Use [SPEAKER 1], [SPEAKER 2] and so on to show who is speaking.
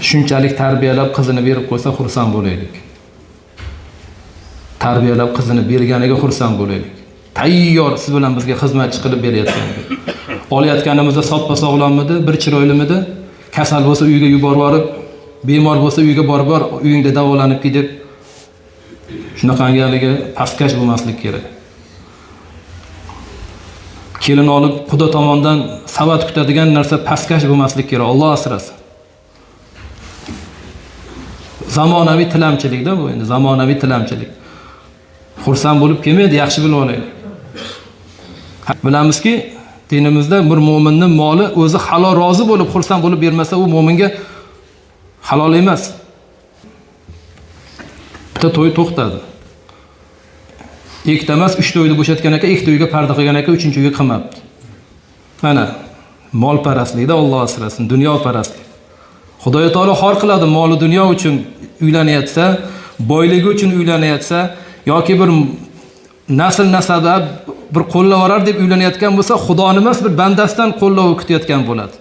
[SPEAKER 1] shunchalik tarbiyalab qizini berib qo'ysa xursand bo'laylik. Tarbiyalab qizini berganiga xursand bo'laylik. Tayyor siz bilan bizga xizmatchi qilib berayotganga. Olayotganimizda soppa-sog'lommidi, bir chiroylimidi? Kasal bo'lsa uyga yuborib borib, bemor bo'lsa uyga borib uyingda davolanib ketib, shunaqangaligi pastkash bo'lmaslik kerak. Kelin olib Xudo tomonidan savat kutadigan narsa pastkash bo'lmaslik kerak. Alloh asrasin. Zamonaviy tilamchilikda bu endi zamonaviy tilamchilik. Xursand bo'lib kelmaydi, yaxshi bilib olaylik. Bilamizki, dinimizda bir mo'minning moli o'zi halol rozi bo'lib xursand bo'lib bermasa, u mo'minga halol emas. Bitta to'y to'xtadi. Ikkita emas, 3 to'yni bo'shatgan ekan, 2 to'yga parda qilgan ekan, 3-chiga qilmabdi. Mana mol parastlikda Alloh asrasin, dunyo parastlik. Xudo taolo xor qiladi mol dunyo uchun uylanayotsa, boyligi uchun uylanayotsa yoki bir nasl nasaba bir qo'llab orar deb uylanayotgan bo'lsa, Xudoning emas bir bandasidan qo'llov kutayotgan bo'ladi.